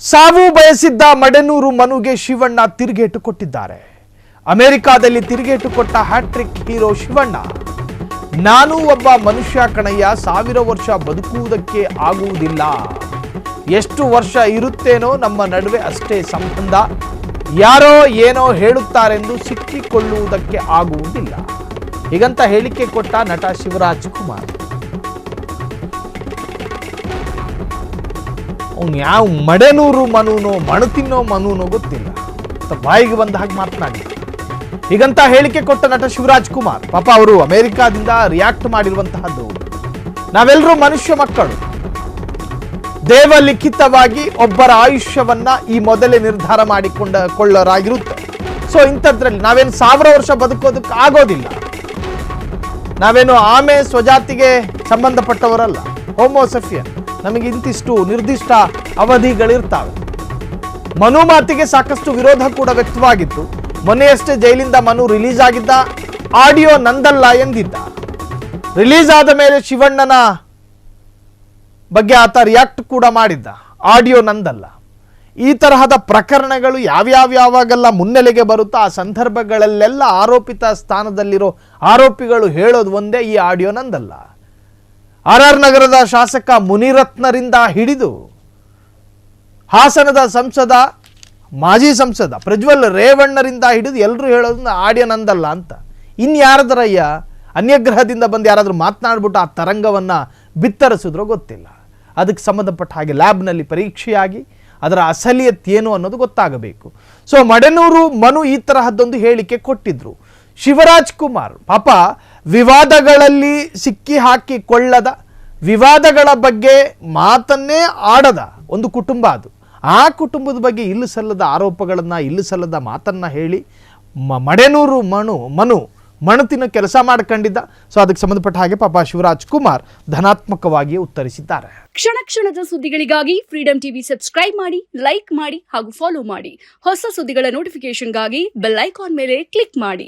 ಸಾವು ಬಯಸಿದ್ದ ಮಡೆನೂರು ಮನುಗೆ ಶಿವಣ್ಣ ತಿರುಗೇಟು ಕೊಟ್ಟಿದ್ದಾರೆ. ಅಮೆರಿಕಾದಲ್ಲಿ ತಿರುಗೇಟು ಕೊಟ್ಟ ಹ್ಯಾಟ್ರಿಕ್ ಹೀರೋ ಶಿವಣ್ಣ, ನಾನು ಒಬ್ಬ ಮನುಷ್ಯ ಕಣಯ್ಯ, 1000 ವರ್ಷ ಬದುಕುವುದಕ್ಕೆ ಆಗುವುದಿಲ್ಲ, ಎಷ್ಟು ವರ್ಷ ಇರುತ್ತೇನೋ ನಮ್ಮ ನಡುವೆ ಅಷ್ಟೇ ಸಂಬಂಧ, ಯಾರೋ ಏನೋ ಹೇಳುತ್ತಾರೆಂದು ಸಿಕ್ಕಿಕೊಳ್ಳುವುದಕ್ಕೆ ಆಗುವುದಿಲ್ಲ, ಹೀಗಂತ ಹೇಳಿಕೆ ಕೊಟ್ಟ ನಟ ಶಿವರಾಜ್ ಕುಮಾರ್. ಅವನು ಯಾವ ಮಡೆನೂರು ಮನುನೋ ಮಣತಿನ್ನೋ ಮನುನೋ ಗೊತ್ತಿಲ್ಲ, ಬಾಯಿಗೆ ಬಂದ ಹಾಗೆ ಮಾತನಾಡಿ ಹೀಗಂತ ಹೇಳಿಕೆ ಕೊಟ್ಟ ನಟ ಶಿವರಾಜ್ ಕುಮಾರ್. ಪಾಪ ಅವರು ಅಮೆರಿಕಾದಿಂದ ರಿಯಾಕ್ಟ್ ಮಾಡಿರುವಂತಹದ್ದು, ನಾವೆಲ್ಲರೂ ಮನುಷ್ಯ ಮಕ್ಕಳು, ದೇವಲಿಖಿತವಾಗಿ ಒಬ್ಬರ ಆಯುಷ್ಯವನ್ನ ಈ ಮೊದಲೇ ನಿರ್ಧಾರ ಮಾಡಿಕೊಳ್ಳರಾಗಿರುತ್ತೆ. ಸೊ ಇಂಥದ್ರಲ್ಲಿ ನಾವೇನು 1000 ವರ್ಷ ಬದುಕೋದಕ್ಕೆ ಆಗೋದಿಲ್ಲ, ನಾವೇನು ಆಮೆ ಸ್ವಜಾತಿಗೆ ಸಂಬಂಧಪಟ್ಟವರಲ್ಲ, ಹೋಮೋಸೆಫಿಯನ್, ನಮಗೆ ಇಂತಿಷ್ಟು ನಿರ್ದಿಷ್ಟ ಅವಧಿಗಳಿರ್ತಾವೆ. ಮನು ಮಾತಿಗೆ ಸಾಕಷ್ಟು ವಿರೋಧ ಕೂಡ ವ್ಯಕ್ತವಾಗಿತ್ತು. ಮೊನ್ನೆಯಷ್ಟೇ ಜೈಲಿಂದ ಮನು ರಿಲೀಸ್ ಆಗಿದ್ದ, ಆಡಿಯೋ ನಂದಲ್ಲ ಎಂದಿದ್ದ. ರಿಲೀಸ್ ಆದ ಮೇಲೆ ಶಿವಣ್ಣನ ಬಗ್ಗೆ ಆತ ರಿಯಾಕ್ಟ್ ಕೂಡ ಮಾಡಿದ್ದ, ಆಡಿಯೋ ನಂದಲ್ಲ. ಈ ತರಹದ ಪ್ರಕರಣಗಳು ಯಾವಾಗೆಲ್ಲ ಮುನ್ನೆಲೆಗೆ ಬರುತ್ತೋ ಆ ಸಂದರ್ಭಗಳಲ್ಲೆಲ್ಲ ಆರೋಪಿತ ಸ್ಥಾನದಲ್ಲಿರೋ ಆರೋಪಿಗಳು ಹೇಳೋದು ಒಂದೇ, ಈ ಆಡಿಯೋ ನಂದಲ್ಲ. RR ನಗರದ ಶಾಸಕ ಮುನಿರತ್ನರಿಂದ ಹಿಡಿದು ಹಾಸನದ ಸಂಸದ, ಮಾಜಿ ಸಂಸದ ಪ್ರಜ್ವಲ್ ರೇವಣ್ಣರಿಂದ ಹಿಡಿದು ಎಲ್ಲರೂ ಹೇಳೋದು ಆಡಿಯೋ ನಂದಲ್ಲ ಅಂತ. ಇನ್ಯಾರದರಯ್ಯ ಅನ್ಯಗ್ರಹದಿಂದ ಬಂದು ಯಾರಾದರೂ ಮಾತನಾಡ್ಬಿಟ್ಟು ಆ ತರಂಗವನ್ನು ಬಿತ್ತರಿಸಿದ್ರೋ ಗೊತ್ತಿಲ್ಲ. ಅದಕ್ಕೆ ಸಂಬಂಧಪಟ್ಟ ಹಾಗೆ ಲ್ಯಾಬ್ನಲ್ಲಿ ಪರೀಕ್ಷೆಯಾಗಿ ಅದರ ಅಸಲಿಯತ್ ಏನು ಅನ್ನೋದು ಗೊತ್ತಾಗಬೇಕು. ಸೊ ಮಡೆನೂರು ಮನು ಈ ತರಹದ್ದೊಂದು ಹೇಳಿಕೆ ಕೊಟ್ಟಿದ್ರು. ಶಿವರಾಜ್ ಕುಮಾರ್ ಪಾಪ ವಿವಾದಗಳಲ್ಲಿ ಸಿಕ್ಕಿ ಹಾಕಿಕೊಳ್ಳದ, ವಿವಾದಗಳ ಬಗ್ಗೆ ಮಾತನ್ನೇ ಆಡದ ಒಂದು ಕುಟುಂಬ ಅದು. ಆ ಕುಟುಂಬದ ಬಗ್ಗೆ ಇಲ್ಲ ಸಲ್ಲದ ಆರೋಪಗಳನ್ನು, ಇಲ್ಲ ಸಲ್ಲದ ಮಾತನ್ನ ಹೇಳಿ ಮಡೆನೂರು ಮನು ಮಣತಿನ ಕೆಲಸ ಮಾಡ್ಕೊಂಡಿದ್ದ. ಸೊ ಅದಕ್ಕೆ ಸಂಬಂಧಪಟ್ಟ ಹಾಗೆ ಪಾಪ ಶಿವರಾಜ್ ಕುಮಾರ್ ಧನಾತ್ಮಕವಾಗಿ ಉತ್ತರಿಸಿದ್ದಾರೆ. ಕ್ಷಣ ಕ್ಷಣದ ಸುದ್ದಿಗಳಿಗಾಗಿ ಫ್ರೀಡಂ ಟಿವಿ ಸಬ್ಸ್ಕ್ರೈಬ್ ಮಾಡಿ, ಲೈಕ್ ಮಾಡಿ ಹಾಗೂ ಫಾಲೋ ಮಾಡಿ. ಹೊಸ ಸುದ್ದಿಗಳ ನೋಟಿಫಿಕೇಶನ್ಗಾಗಿ ಬೆಲ್ ಐಕಾನ್ ಮೇಲೆ ಕ್ಲಿಕ್ ಮಾಡಿ.